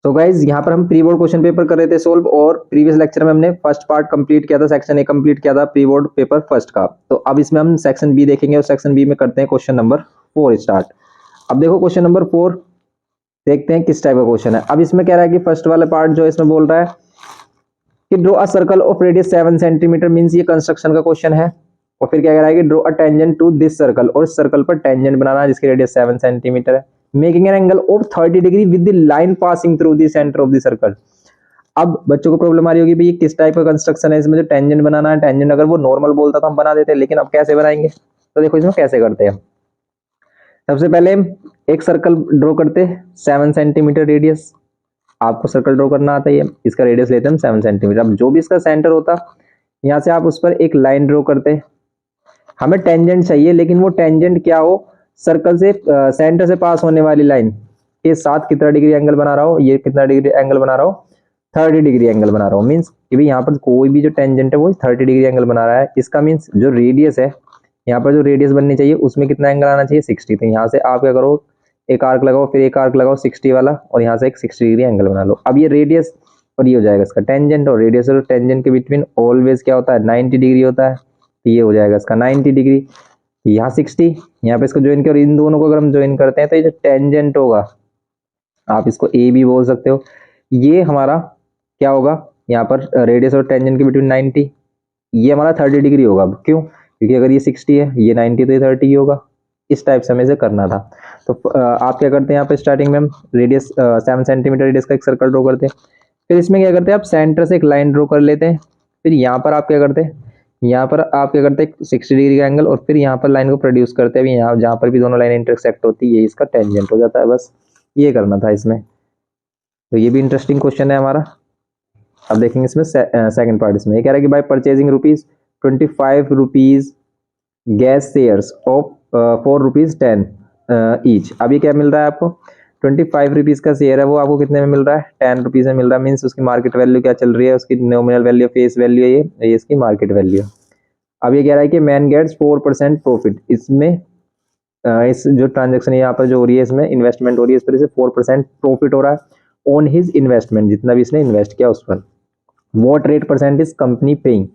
तो गाइज यहाँ पर हम प्री बोर्ड क्वेश्चन पेपर कर रहे थे सोल्व, और प्रीवियस लेक्चर में हमने फर्स्ट पार्ट कंप्लीट किया था, सेक्शन ए कंप्लीट किया था प्री बोर्ड पेपर फर्स्ट का। तो अब इसमें हम सेक्शन बी देखेंगे और सेक्शन बी में करते हैं क्वेश्चन नंबर 4 स्टार्ट। अब देखो क्वेश्चन नंबर 4 देखते हैं किस टाइप का क्वेश्चन है। अब इसमें कह रहा है कि फर्स्ट वाला पार्ट जो है इसमें बोल रहा है कि draw a circle of radius 7 centimetre, means ये कंस्ट्रक्शन का क्वेश्चन है। और फिर क्या कह रहा है कि draw a tangent to this circle, और इस सर्कल पर टेंजेंट बनाना है जिसकी रेडियस 7 सेंटीमीटर है, making an angle of 30 degree with the line passing through the centre of the circle. अब बच्चों को प्रॉब्लम आ रही होगी भाई किस टाइप का कंस्ट्रक्शन है, इसमें जो टेंजेंट बनाना है, टेंजेंट अगर वो नॉर्मल बोलता तो हम बना देते, लेकिन अब कैसे बनाएंगे। तो देखो इसमें कैसे करते हैं। सबसे पहले एक सर्कल ड्रॉ करते 7 सेंटीमीटर रेडियस, आपको सर्कल ड्रॉ करना आता है, इसका रेडियस लेते हैं हम 7 सेंटीमीटर। अब जो भी इसका सेंटर होता, यहाँ से आप उस पर एक लाइन ड्रॉ करते। हमें टेंजेंट चाहिए, लेकिन वो टेंजेंट क्या हो, सर्कल से सेंटर से पास होने वाली लाइन के साथ कितना डिग्री एंगल बना रहा हो, ये कितना डिग्री एंगल बना रहा हो, 30 डिग्री एंगल बना रहा हो। मीन्स कि भाई यहाँ पर कोई भी जो टेंजेंट है वो 30 डिग्री एंगल बना रहा है। इसका मीन्स जो रेडियस है, यहाँ पर जो रेडियस बननी चाहिए उसमें कितना एंगल आना चाहिए, 60। तो यहाँ से आप क्या करो, एक आर्क लगाओ, फिर एक आर्क लगाओ 60 वाला, और यहाँ से एक 60 डिग्री एंगल बना लो। अब ये रेडियस और ये हो जाएगा इसका टेंजेंट, और रेडियस और टेंजेंट के बिटवीन ऑलवेज क्या होता है, 90 डिग्री होता है। तो ये हो जाएगा इसका 90 डिग्री, यहाँ 60, यहाँ पे इसको ज्वाइन किया, और इन दोनों को अगर हम ज्वाइन करते हैं तो ये जो टेंजेंट होगा, आप इसको ए भी बोल सकते हो, ये हमारा क्या होगा, यहाँ पर रेडियस और टेंजेंट के बिटवीन 90, ये हमारा 30 डिग्री होगा। क्यों, क्योंकि अगर ये 60 है, ये 90, तो ये 30 ही होगा। इस टाइप से हमें इसे करना था। तो आप क्या करते हैं, यहाँ पे स्टार्टिंग में हम रेडियस 7 सेंटीमीटर रेडियस का एक सर्कल ड्रॉ करते हैं। फिर इसमें क्या करते हैं, आप सेंटर से एक लाइन ड्रॉ कर लेते हैं। फिर यहाँ पर आप क्या करते हैं, यहाँ पर आप क्या करते हैं 60 डिग्री का एंगल, और फिर यहाँ पर लाइन को प्रोड्यूस करते हैं। यहाँ जहाँ पर भी दोनों लाइन इंटरसेक्ट होती है, ये इसका टेंजेंट हो जाता है। बस ये करना था इसमें। तो ये भी इंटरेस्टिंग क्वेश्चन है हमारा। अब देखेंगे इसमें सेकंड पार्ट। इसमें ये कह रहा है कि bye purchasing ₹25 gas shares of ₹4.10 each. अभी क्या मिल रहा है आपको, ₹25 का शेयर है, वो आपको कितने में मिल रहा है, ₹10 में मिल रहा है। मीन्स उसकी मार्केट वैल्यू क्या चल रही है, उसकी नॉमिनल वैल्यू, फेस वैल्यू है ये इसकी मार्केट वैल्यू। अब ये कह रहा है कि मैन गेट्स 4% प्रॉफिट। इसमें इस जो ट्रांजेक्शन यहाँ पर जो हो रही है, इसमें इन्वेस्टमेंट हो रही है, इस पर से 4% प्रॉफिट हो रहा है ऑन हिज इन्वेस्टमेंट, जितना भी इसने इन्वेस्ट किया उस पर। What rate percent is company paying,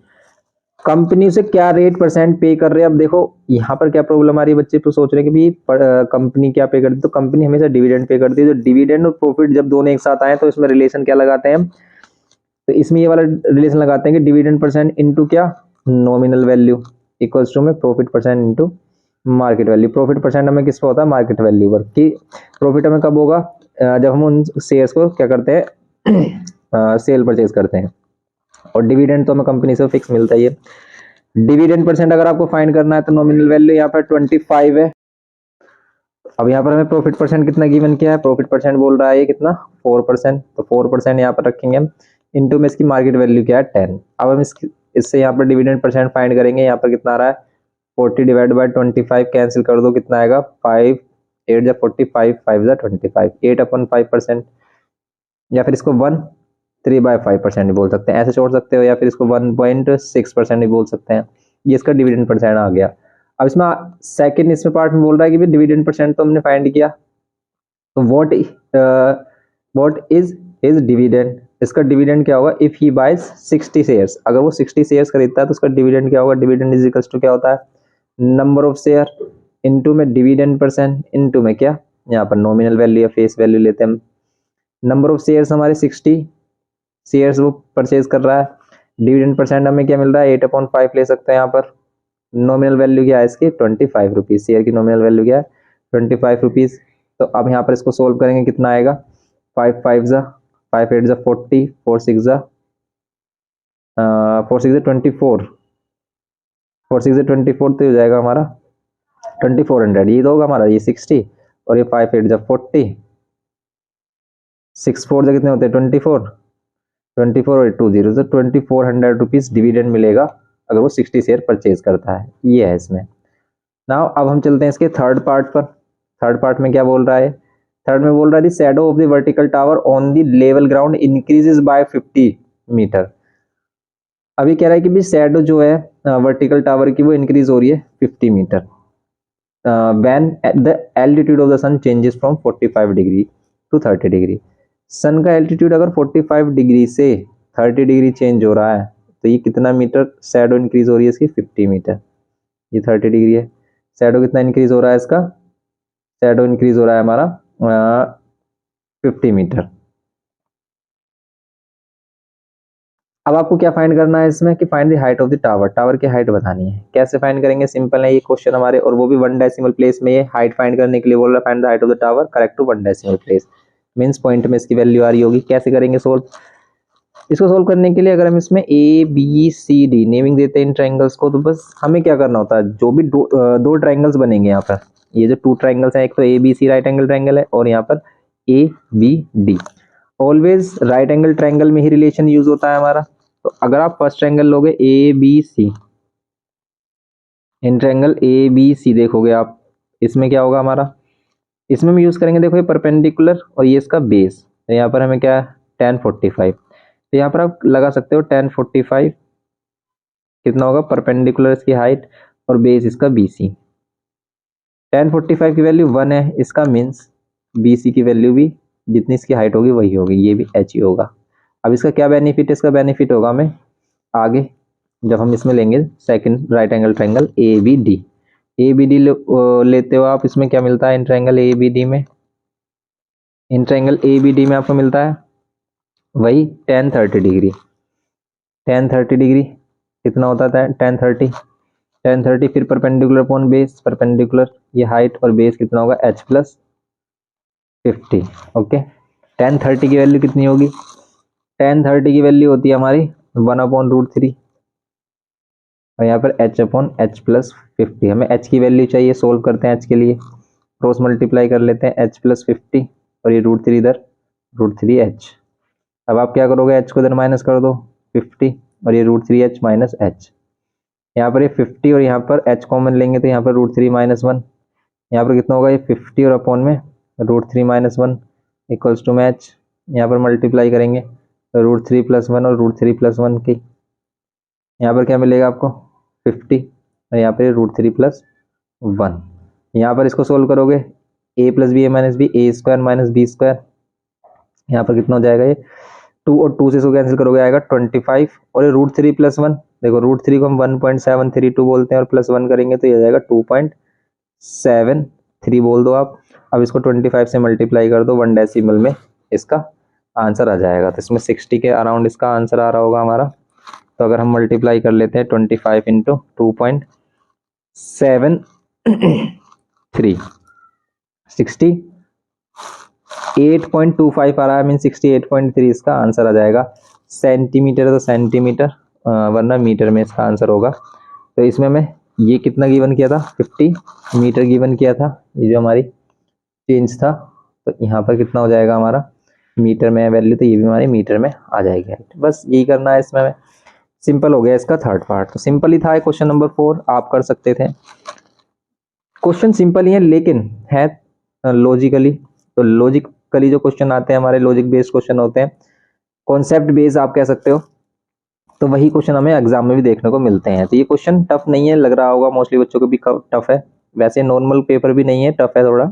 company से क्या रेट परसेंट पे कर रहे हैं। अब देखो यहाँ पर क्या प्रॉब्लम आ रही है, बच्चे तो सोच रहे हैं कि भाई कंपनी क्या पे करती है। तो कंपनी हमेशा डिविडेंड पे करती है। जो डिविडेंड और प्रॉफिट जब दोनों एक साथ आए तो इसमें रिलेशन क्या लगाते हैं, तो इसमें ये वाला रिलेशन लगाते हैं कि डिविडेंड परसेंट इनटू क्या, नॉमिनल वैल्यू, इक्वल्स टू में profit percent into market value. Profit percent हमें किस पर होता है, मार्केट वैल्यू पर। कि प्रॉफिट हमें कब होगा, जब हम उन शेयर्स को क्या करते हैं, सेल परचेज करते हैं। और डिविडेंड तो हमें कंपनी से फिक्स मिलता ही है। डिविडेंड परसेंट अगर आपको फाइंड करना है तो नॉमिनल वैल्यू यहाँ पर 25 है। अब यहाँ पर हमें प्रॉफिट परसेंट कितना गिवन किया है, प्रॉफिट परसेंट बोल रहा है ये कितना, 4%। तो 4% यहाँ पर रखेंगे हम, इनटू में इसकी मार्केट वैल्यू क्या है, 10। अब हम इससे यहाँ पर डिविडेंड परसेंट फाइंड करेंगे। यहाँ पर कितना आ रहा है, 40 डिवाइड बाई 25, कैंसिल कर दो, कितना आएगा 5, 8 जा 45, 5 जा 25, 8/5%। या फिर इसको 3/5% भी बोल सकते हैं, ऐसे छोड़ सकते हो, या फिर इसको 1.6% भी बोल सकते हैं। ये इसका डिविडेंड परसेंट आ गया। अब इसमें सेकंड इसमें पार्ट में बोल रहा है कि डिविडेंड परसेंट तो हमने फाइंड किया, तो व्हाट इज हिज डिविडेंड, इसका डिविडेंड क्या होगा, इफ ही बाइज 60 शेयर्स, अगर वो 60 शेयर्स खरीदता है तो उसका डिविडेंड क्या होगा, डिविडेंड इज इक्वल्स टू क्या होता है, नंबर ऑफ शेयर इनटू में डिविडेंड परसेंट इनटू में क्या, यहाँ पर नॉमिनल वैल्यू या फेस वैल्यू लेते हैं हम। नंबर ऑफ शेयर्स हमारे 60 शेयर्स वो परचेज कर रहा है। डिविडेंड परसेंट हमें क्या मिल रहा है, 8/5 ले सकते हैं यहाँ पर। नॉमिनल वैल्यू क्या है इसकी, ₹25। शेयर की नॉमिनल वैल्यू क्या है, ₹25। तो अब यहाँ पर इसको सोल्व करेंगे, कितना आएगा, 5 5 जा 5 8 जा 40, 4 6 जा 24, 4 6 जा 24, तो हो जाएगा हमारा 2400। ये तो होगा हमारा, ये 60 और ये 5 8 जा 40, 6 4 जा कितने होते हैं 24, 24 और 20, तो ₹2400 डिविडेंड मिलेगा अगर वो 60 शेयर परचेज करता है। ये है इसमें। नाउ अब हम चलते हैं इसके थर्ड पार्ट पर। थर्ड पार्ट में क्या बोल रहा है, थर्ड में बोल रहा है the shadow of the vertical tower on the level ground increases by 50 metre. अभी कह रहा है कि भी शैडो जो है वर्टिकल टावर की वो इंक्रीज हो रही है 50 metre when the altitude of the sun changes from 45 degree to 30 degree. Sun का एल्टीट्यूड अगर 45 डिग्री से 30 डिग्री चेंज हो रहा है तो ये कितना मीटर शैडो इंक्रीज हो रही है इसकी 50 मीटर। ये 30 डिग्री है, शैडो कितना इंक्रीज हो रहा है इसका, शैडो इंक्रीज हो रहा है हमारा 50 मीटर। अब आपको क्या फाइंड करना है इसमें कि find the height of the tower, tower की हाइट बतानी है। कैसे फाइंड करेंगे, सिंपल है ये क्वेश्चन हमारे, और वो भी 1 डेसिमल प्लेस में। ये हाइट फाइंड करने के लिए बोल रहा है find the height of the tower correct to 1 decimal place, means point में इसकी वैल्यू आ रही होगी। कैसे करेंगे सोल्व, इसको सोल्व करने के लिए अगर हम इसमें A B C D naming देते हैं इन ट्राइंगल्स को, तो बस हमें क्या करना होता है, जो भी दो ट्राइंगल्स बनेंगे यहाँ पर, ये जो 2 ट्राइंगल्स हैं, एक तो A B C right angle triangle है और यहाँ पर A B D, always right angle triangle में ही रिलेशन यूज होता है हमारा। तो अगर आप फर्स्ट ट्रायंगल लोगे A B C, in triangle A B C देखोगे आप, इसमें क्या होगा हमारा, इसमें हम यूज करेंगे, देखो ये परपेंडिकुलर और ये इसका बेस, तो यहाँ पर हमें क्या है tan 45, तो यहाँ पर आप लगा सकते हो tan 45 कितना होगा, परपेंडिकुलर इसकी हाइट और बेस इसका BC। tan 45 की वैल्यू 1 है, इसका मीन्स BC की वैल्यू भी जितनी इसकी हाइट होगी वही होगी, ये भी h ही होगा। अब इसका क्या बेनिफिट है, इसका बेनिफिट होगा हमें आगे जब हम इसमें लेंगे second right angle triangle ABD। ABD लेते हो आप, इसमें क्या मिलता है इन ट्रायंगल ABD में, इन ट्रायंगल ABD में आपको मिलता है वही tan 30 डिग्री, tan 30 डिग्री कितना होता है tan 30 फिर परपेंडिकुलर अपॉन बेस, परपेंडिकुलर ये हाइट और बेस कितना होगा h प्लस 50। ओके, tan 30 की वैल्यू कितनी होगी, tan 30 की वैल्यू होती है हमारी 1/√3 और यहाँ पर h अपॉन h प्लस 50। हमें h की वैल्यू चाहिए, सोल्व करते हैं h के लिए, क्रॉस मल्टीप्लाई कर लेते हैं h प्लस 50 और ये √3 इधर √3h। अब आप क्या करोगे, h को इधर माइनस कर दो 50 और ये √3h माइनस h, यहाँ पर ये 50 और यहाँ पर h कॉमन लेंगे तो यहाँ पर √3 माइनस 1, यहाँ पर कितना होगा ये 50 और अपॉन में √3 माइनस 1 इक्वल्स टू मैच, यहाँ पर मल्टीप्लाई करेंगे √3 प्लस 1 और √3 प्लस 1 की, यहाँ पर क्या मिलेगा आपको 50 और यहाँ पर √3 प्लस 1। यहाँ पर इसको सोल्व करोगे a plus B A minus B, A square minus B square, यहाँ पर कितना हो जाएगा ये 2 और 2 से इसको कैंसिल करोगे आएगा 25 और ये √3 प्लस 1, देखो √3 को हम 1.732 बोलते हैं और प्लस 1 करेंगे तो ये आ जाएगा 2.73 बोल दो आप। अब इसको 25 से मल्टीप्लाई कर दो 1 डेसिमल में, इसका आंसर आ जाएगा। तो इसमें 60 के अराउंड इसका आंसर आ रहा होगा हमारा। तो अगर हम मल्टीप्लाई कर लेते हैं 25 इंटू 2.73 68.25 आ रहा है, मीन 68.3 इसका आंसर आ जाएगा। सेंटीमीटर तो सेंटीमीटर वरना मीटर में इसका आंसर होगा। तो इसमें मैं ये कितना गिवन किया था 50 मीटर गिवन किया था, ये जो हमारी चेंज था, तो यहाँ पर कितना हो जाएगा हमारा मीटर में वैल्यू, तो ये भी हमारे मीटर में आ जाएगी। बस यही करना है इसमें, सिंपल हो गया इसका थर्ड पार्ट। तो सिंपल ही था क्वेश्चन नंबर 4, आप कर सकते थे। क्वेश्चन सिंपल ही है लेकिन है लॉजिकली, तो लॉजिकली जो क्वेश्चन आते हैं हमारे लॉजिक बेस्ड क्वेश्चन होते हैं, कॉन्सेप्ट बेस्ड आप कह सकते हो, तो वही क्वेश्चन हमें एग्जाम में भी देखने को मिलते हैं। तो ये क्वेश्चन टफ नहीं है, लग रहा होगा मोस्टली बच्चों को भी टफ है, वैसे नॉर्मल पेपर भी नहीं है, टफ है थोड़ा,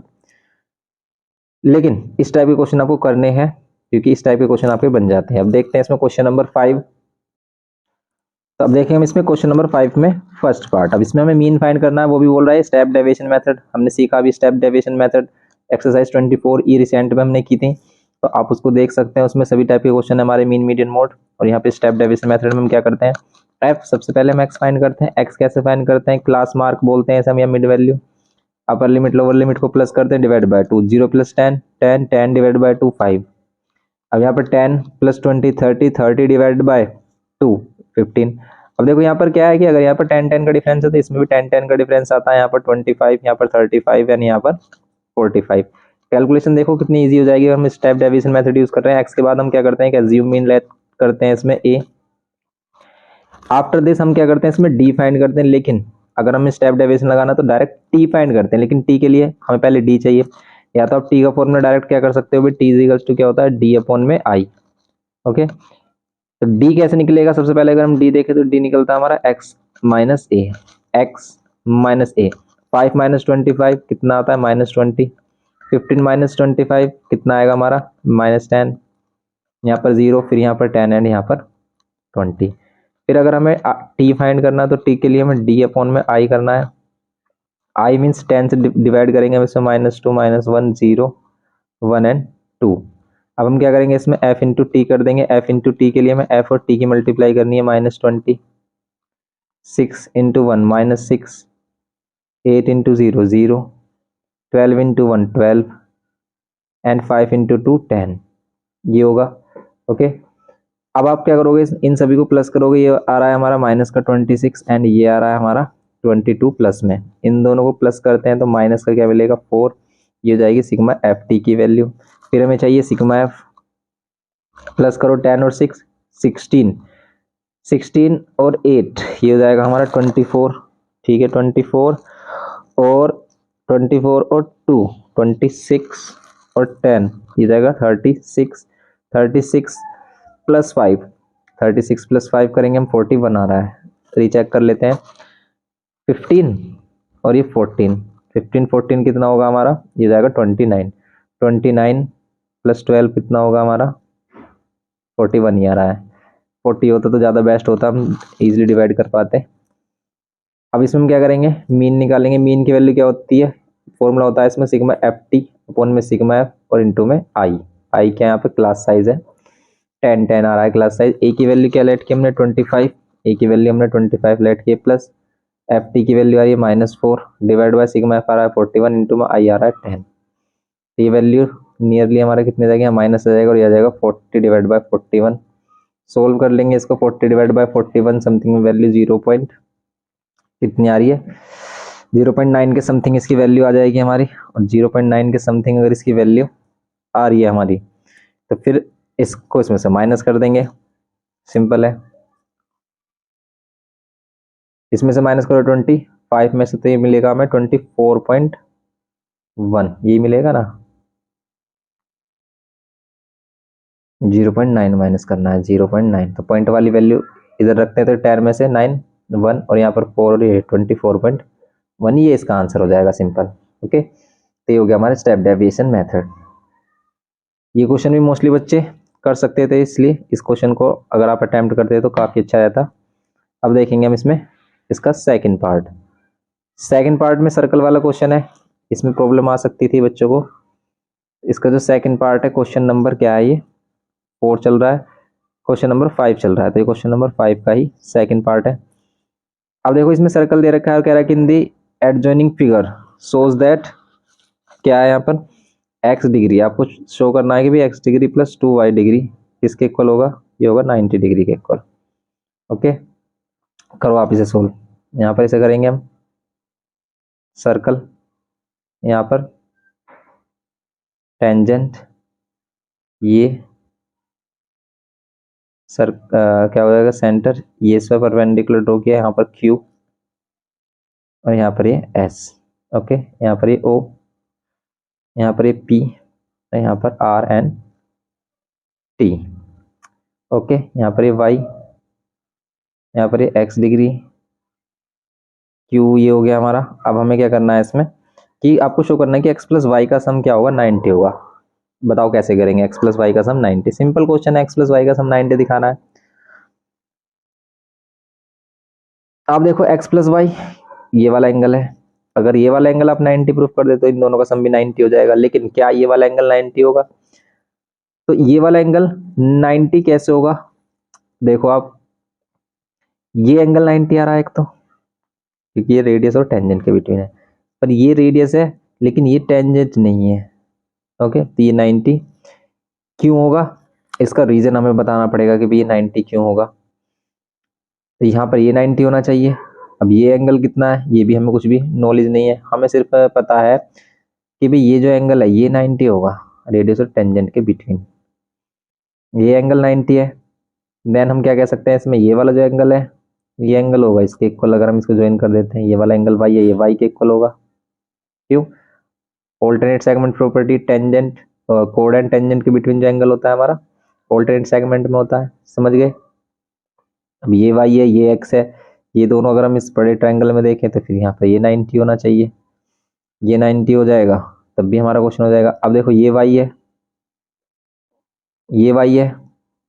लेकिन इस टाइप के क्वेश्चन आपको करने हैं क्योंकि इस टाइप के क्वेश्चन आपके बन जाते हैं। अब देखते हैं इसमें क्वेश्चन नंबर 5। तो अब देखें हम इसमें क्वेश्चन नंबर 5 में फर्स्ट पार्ट, अब इसमें हमें मीन फाइंड करना है, वो भी बोल रहा है स्टेप डेविएशन मेथड। हमने सीखा अभी स्टेप डेविएशन मेथड, एक्सरसाइज 24 ई रिसेंट में हमने की थी, तो आप उसको देख सकते हैं, उसमें सभी टाइप के क्वेश्चन है हमारे मीन मीडियन मोड। और यहाँ पे स्टेप डेविएशन मेथड में हम क्या करते हैं, एफ सबसे पहले हम एक्स फाइंड करते हैं। एक्स कैसे फाइंड करते हैं, क्लास मार्क बोलते हैं हम, या mid value, upper limit lower limit को प्लस करते हैं, divide by 2, 0 plus 10 10 10 divide by 2 5। अब यहाँ पर 10 प्लस 20 30 30 डिवाइड बाय 2 15। अब देखो यहाँ पर क्या है कि अगर यहाँ पर 10 10 का डिफरेंस है तो इसमें भी 10 10 का डिफरेंस आता है, यहाँ पर 25, यहाँ पर 35 एंड यहाँ पर 45। कैलकुलेशन देखो कितनी इजी हो जाएगी। हम स्टेप डेविएशन मेथड यूज कर रहे हैं। एक्स के बाद हम क्या करते हैं कि अज्यूम मीन लेट करते हैं इसमें ए, आफ्टर दिस हम क्या करते हैं इसमें डी फाइंड करते हैं, लेकिन अगर हमें स्टेप डेविएशन लगाना तो डायरेक्ट टी फाइंड करते हैं, लेकिन टी के लिए हमें पहले डी चाहिए। या तो आप टी का फॉर्मूला डायरेक्ट क्या कर सकते हो, टी इज इक्वल्स टू क्या होता है डी अपॉन में आई। ओके, तो डी कैसे निकलेगा, सबसे पहले अगर हम डी देखें तो डी निकलता है हमारा एक्स माइनस ए, एक्स माइनस ए। 5 माइनस 25 कितना आता है -20, 15 माइनस 25 कितना आएगा हमारा -10, यहाँ पर 0, फिर यहाँ पर 10 एंड यहाँ पर 20। फिर अगर हमें t फाइंड करना है तो t के लिए हमें d अपॉन में i करना है। i मीन्स 10 से डिवाइड करेंगे हम इसमें -2 -1 0 1 एंड 2। अब हम क्या करेंगे इसमें f इंटू टी कर देंगे। f इंटू टी के लिए हमें f और t की मल्टीप्लाई करनी है। -20, 6 into 1 -6, 8 into 0 0, 12 into 1 12 and 5 into 2 10, ये होगा। ओके, अब आप क्या करोगे, इन सभी को प्लस करोगे। ये आ रहा है हमारा माइनस का 26 एंड ये आ रहा है हमारा 22 प्लस में। इन दोनों को प्लस करते हैं तो माइनस का क्या मिलेगा 4, ये हो जाएगी सिग्मा एफ टी की वैल्यू। फिर हमें चाहिए सिग्मा एफ, प्लस करो 10 और 6 16, 16 और 8 ये हो जाएगा हमारा 24। ठीक है, 24 और 24 और 2 26 और 10 ये जाएगा 36, 36 प्लस 5, 36 प्लस 5 करेंगे हम 41 आ रहा है। रीचेक कर लेते हैं। 15 और ये 14, 15 14 कितना होगा हमारा, ये जाएगा 29, 29 प्लस 12 कितना होगा हमारा 41 ही आ रहा है। 40 होता तो ज़्यादा बेस्ट होता, हम इजीली डिवाइड कर पाते। अब इसमें हम क्या करेंगे, मीन निकालेंगे। मीन की वैल्यू क्या होती है, फॉर्मूला होता है इसमें सिग्मा एफ टी अपॉन में सिग्मा एफ और इंटू में आई। आई क्या यहाँ पे क्लास साइज है, 10 10 आ रहा है क्लास साइज। ए की वैल्यू क्या लेट की हमने 25, ए की वैल्यू हमने 25 लेट की, प्लस एफ टी की वैल्यू आ रही है -4 डिवाइड बाय सिग्मा एफ आ रहा है 41 इंटू में आई आ रहा है 10। ये वैल्यू नियरली हमारा कितने जाएगा, माइनस आ जाएगा और यह आ जाएगा 40 डिवाइड बाय 41। सोल्व कर लेंगे इसको, 40 डिवाइड बाय 41 समथिंग में वैल्यू 0 पॉइंट कितनी आ रही है, 0.9 के समथिंग इसकी वैल्यू आ जाएगी हमारी। और 0.9 के समथिंग अगर इसकी वैल्यू आ रही है हमारी तो फिर इसको इसमें से माइनस कर देंगे, सिंपल है। इसमें से माइनस करो 25 में से तो ये मिलेगा हमें 24.1, ये मिलेगा ना। 0.9 माइनस करना है, 0.9 तो पॉइंट वाली वैल्यू इधर रखते हैं तो 10 में से 9 1 और यहाँ पर 4 और ये 24.1, ये इसका आंसर हो जाएगा सिंपल। ओके, तो ये हो गया हमारे स्टेप डेविएशन मेथड। ये क्वेश्चन भी मोस्टली बच्चे कर सकते थे, इसलिए इस क्वेश्चन को अगर आप अटेम्प्ट करते तो काफ़ी अच्छा रहता। अब देखेंगे हम इसमें इसका सेकंड पार्ट। सेकंड पार्ट में सर्कल वाला क्वेश्चन है, इसमें प्रॉब्लम आ सकती थी बच्चों को। इसका जो सेकंड पार्ट है, क्वेश्चन नंबर क्या है, ये 4 चल रहा है, क्वेश्चन नंबर 5 चल रहा है, तो ये क्वेश्चन नंबर 5 का ही सेकंड पार्ट है। अब देखो इसमें सर्कल दे रखा है और कह रहा है कि इन दी एडजॉइनिंग फिगर शोज दैट, क्या है यहाँ पर, एक्स डिग्री आपको शो करना है कि भाई x degree plus 2y degree किसके इक्वल होगा, ये होगा 90 डिग्री के इक्वल। ओके, करो आप इसे सोल्व। यहाँ पर इसे करेंगे हम सर्कल, यहाँ पर टेंजेंट, ये सर क्या हो जाएगा सेंटर, ये इस पर परपेंडिकुलर ड्रॉ किया, यहाँ पर Q और यहाँ पर ये S। ओके, यहाँ पर ये O, यहाँ पर ये P और यहाँ पर R एंड T। ओके, यहाँ पर ये Y, यहाँ पर ये X डिग्री, Q ये हो गया हमारा। अब हमें क्या करना है इसमें कि आपको शो करना है कि x प्लस वाई का सम क्या होगा, 90 होगा। बताओ कैसे करेंगे, x प्लस वाई का सम 90, सिंपल क्वेश्चन है, x प्लस वाई का सम 90 दिखाना है। आप देखो x प्लस वाई ये वाला एंगल है, अगर ये वाला एंगल आप 90 प्रूफ कर दे तो इन दोनों का सम भी 90 हो जाएगा। लेकिन क्या ये वाला एंगल 90 होगा, तो ये वाला एंगल 90 कैसे होगा, देखो आप ये एंगल 90 आ रहा है एक तो, क्योंकि ये रेडियस और टेंजेंट के बिटवीन है, पर ये रेडियस है लेकिन ये टेंजेंट नहीं है। ओके, तो ये 90 क्यों होगा, इसका रीजन हमें बताना पड़ेगा कि भाई ये 90 क्यों होगा। तो यहाँ पर ये 90 होना चाहिए। अब ये एंगल कितना है, ये भी हमें कुछ भी नॉलेज नहीं है, हमें सिर्फ पता है कि भाई ये जो एंगल है ये 90 होगा रेडियस और टेंजेंट के बिटवीन, ये एंगल 90 है। देन हम क्या कह सकते हैं, इसमें ये वाला जो एंगल है ये एंगल होगा इसके इक्वल, अगर हम इसको ज्वाइन कर देते हैं, ये वाला एंगल y है, ये y के इक्वल होगा। क्यों, alternate segment property, tangent code and tangent के बिटवीन जो एंगल होता है हमारा ऑल्टरनेट सेगमेंट में होता है, समझ गए। अब ये y है ये x है, ये दोनों अगर हम इस बड़े ट्रायंगल में देखें तो फिर यहाँ पर ये 90 होना चाहिए, ये 90 हो जाएगा तब भी हमारा क्वेश्चन हो जाएगा। अब देखो ये y है, ये y है,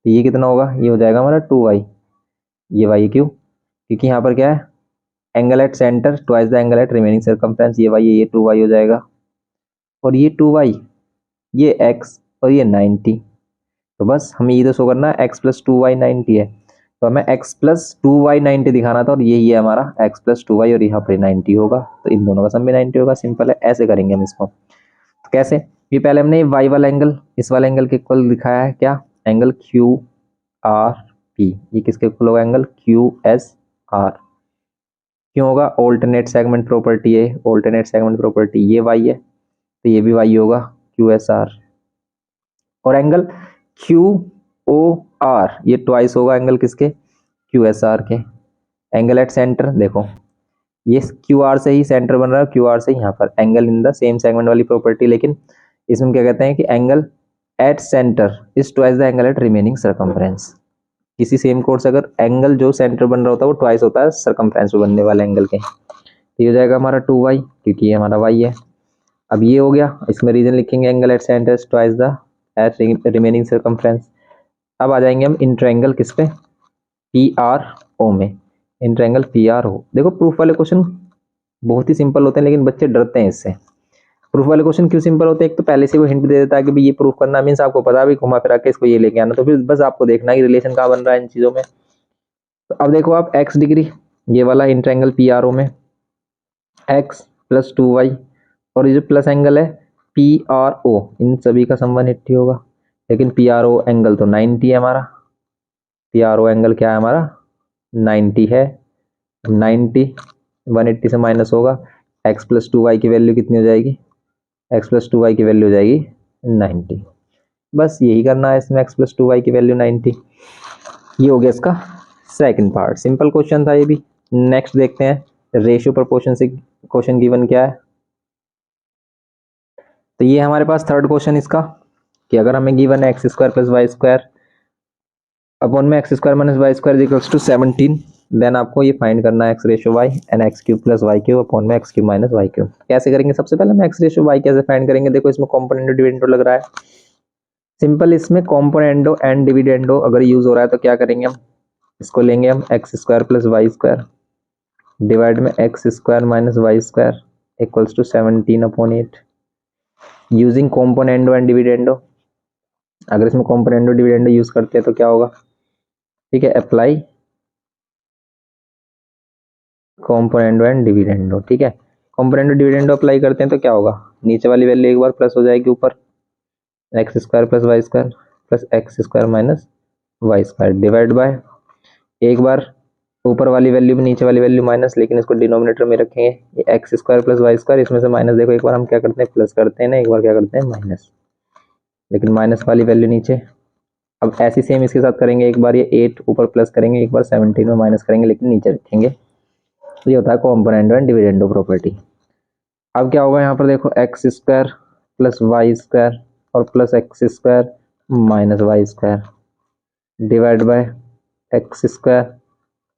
तो ये कितना होगा, ये हो जाएगा हमारा 2y, ये y क्यों, क्योंकि यहाँ पर क्या है, angle at centre twice the angle at remaining circumference, ये y है, ये 2y हो जाएगा, और ये 2y, ये x और ये 90। तो बस हमें ये तो शो करना है x प्लस 2y 90 है, तो हमें x प्लस 2y 90 दिखाना था, और यही है हमारा x प्लस 2y, और यहाँ पर 90 होगा, तो इन दोनों का सम भी 90 होगा। सिंपल है, ऐसे करेंगे हम इसको। तो कैसे, ये पहले हमने y वाला एंगल इस वाले एंगल के इक्वल दिखाया है, क्या, एंगल क्यू आर पी, ये किसके इक्वल होगा, एंगल क्यू एस आर, क्यों होगा, ऑल्टरनेट सेगमेंट प्रॉपर्टी है, ऑल्टरनेट सेगमेंट प्रॉपर्टी, ये y है तो ये भी y होगा, क्यू एस आर, और एंगल क्यू ओ आर ये ट्वाइस होगा एंगल किसके, क्यू एस आर के। एंगल एट सेंटर देखो, ये क्यू आर से ही सेंटर बन रहा है, क्यू आर से यहाँ पर angle in the same segment वाली प्रॉपर्टी, लेकिन इसमें क्या कहते हैं कि angle at centre is twice the angle at remaining circumference. किसी सेम कोड से अगर एंगल जो सेंटर बन रहा होता है वो ट्वाइस होता है सर्कमफ्रेंस पे बनने वाले एंगल के। तो ये हो जाएगा हमारा 2y, क्योंकि ये हमारा y है। अब ये हो गया, इसमें रीजन लिखेंगे angle at centre is twice the at remaining circumference. अब आ जाएंगे हम इन ट्रायंगल किस पे, पी आर ओ में, in triangle P R O. देखो प्रूफ वाले क्वेश्चन बहुत ही सिंपल होते हैं, लेकिन बच्चे डरते हैं इससे। प्रूफ वाले क्वेश्चन क्यों सिंपल होते हैं, एक तो पहले से वो हिंट दे देता है कि भाई ये प्रूफ करना, मीन्स आपको पता भी घुमा फिरा के इसको ये लेके आना, तो फिर बस आपको देखना है रिलेशन कहाँ बन रहा है इन चीजों में। तो अब देखो आप x डिग्री ये वाला in triangle P R O में x प्लस 2y, और ये जो प्लस एंगल है पी आर ओ, इन सभी का सम 180 होगा, लेकिन पी आर ओ एंगल तो 90 है हमारा, पी आर ओ एंगल क्या है हमारा 90 है, 90 180 से माइनस होगा, x प्लस 2y की वैल्यू कितनी हो जाएगी, x प्लस 2y की वैल्यू हो जाएगी 90। बस यही करना है इसमें, x प्लस 2y की वैल्यू 90। ये हो गया इसका सेकंड पार्ट, सिंपल क्वेश्चन था ये भी। नेक्स्ट देखते हैं रेशियो प्रोपोर्शन से क्वेश्चन गिवन क्या है। तो ये हमारे पास थर्ड क्वेश्चन इसका, कि अगर हमें गिवन है x square plus y square upon में x square minus y square equals to 17, then आपको ये फाइंड करना है x ratio y and x cube plus y cube upon में x cube minus y cube. कैसे करेंगे, सबसे पहले हम एक्स रेशियो वाई कैसे फाइंड करेंगे, देखो इसमें कॉम्पोनेंडो डिविडेंडो लग रहा है, सिंपल इसमें कॉम्पोनेंडो एंड डिविडेंडो अगर यूज हो रहा है तो क्या करेंगे हम, इसको लेंगे हम x square plus y square divide में x square minus y square equals to 17 upon 8 using componendo and dividendo. अगर इसमें कॉम्पोनेंडो डिविडेंडो यूज करते हैं तो क्या होगा, ठीक है, अप्लाई कॉम्पोनेंडो एंड डिविडेंडो, ठीक है, कॉम्पोनेंडो डिविडेंडो अप्लाई करते हैं तो क्या होगा, नीचे वाली वैल्यू एक बार प्लस हो जाएगी ऊपर, x square plus y square plus x square minus y square divide by, एक बार ऊपर वाली वैल्यू भी नीचे वाली वैल्यू माइनस, लेकिन इसको डिनोमिनेटर में रखेंगे, ये x square plus y square, इसमें से माइनस देखो एक बार हम क्या करते हैं प्लस करते हैं ना, एक बार क्या करते हैं माइनस, लेकिन माइनस वाली वैल्यू नीचे। अब ऐसी सेम इसके साथ करेंगे, एक बार ये 8 ऊपर प्लस करेंगे, एक बार 17 में माइनस करेंगे, लेकिन नीचे रखेंगे। तो ये होता है कॉम्पोनेंडो एंड डिविडेंडो प्रॉपर्टी। अब क्या होगा यहाँ पर देखो, x square plus y square और plus x square minus y square divide by x square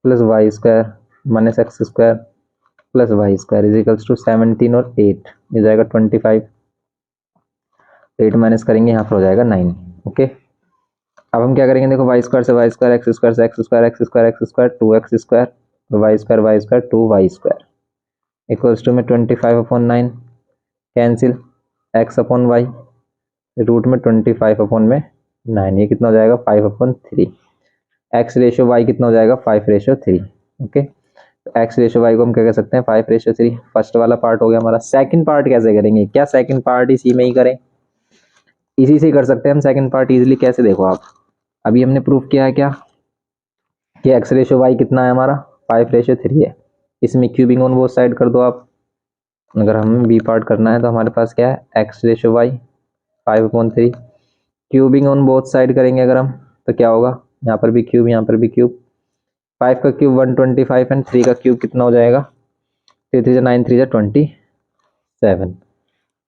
plus y square minus x square plus y square is equals to 17 और 8 ये जाएगा 25, 8 माइनस करेंगे यहाँ पर हो जाएगा 9। ओके, अब हम क्या करेंगे, देखो वाई स्क्वायर से वाई स्क्वायर, एक्स स्क्वायर से x square, x square x square 2x square, y square 2y square equals to में 25 upon 9 cancel, x upon y root में 25 अपॉन में 9, ये कितना हो जाएगा 5 अपॉन 3, एक्स रेशियो वाई कितना हो जाएगा 5 रेशियो 3। ओके, तो एक्स रेशियो वाई को हम क्या कह सकते हैं 5 रेशियो 3, फर्स्ट वाला पार्ट हो गया हमारा। सेकंड पार्ट कैसे करेंगे, क्या सेकंड पार्ट इसी में ही करें, इसी से कर सकते हैं हम सेकंड पार्ट इजीली। कैसे, देखो आप अभी हमने प्रूफ किया है क्या कि एक्स रेशियो वाई कितना है हमारा 5 रेशियो 3 है, इसमें क्यूबिंग ऑन बोथ साइड कर दो आप। अगर हमें बी पार्ट करना है तो हमारे पास क्या है x ratio y 5/3, cubing on both side करेंगे अगर हम तो क्या होगा, यहाँ पर भी क्यूब यहाँ पर भी क्यूब, 5 का क्यूब 125 एंड 3 का क्यूब कितना हो जाएगा, 3 3 9 3 27।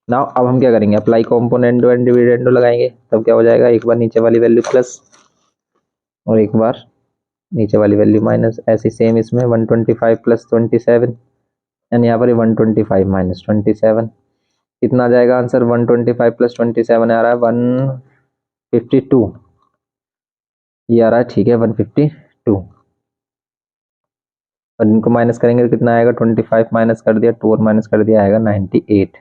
नाउ अब हम क्या करेंगे, अप्लाई कॉम्पोनेंडो एंड डिविडेंडो लगाएंगे, तब क्या हो जाएगा, एक बार नीचे वाली वैल्यू प्लस और एक बार नीचे वाली वैल्यू माइनस, ऐसी सेम इसमें 125 प्लस 27 एंड यहाँ पर 125 माइनस 27 कितना आ जाएगा आंसर, 125 प्लस 27 आ रहा है 152 ये आ रहा है, ठीक है, 152। और इनको माइनस करेंगे तो कितना आएगा, 25 माइनस कर दिया, 2 और माइनस कर दिया, आएगा 98।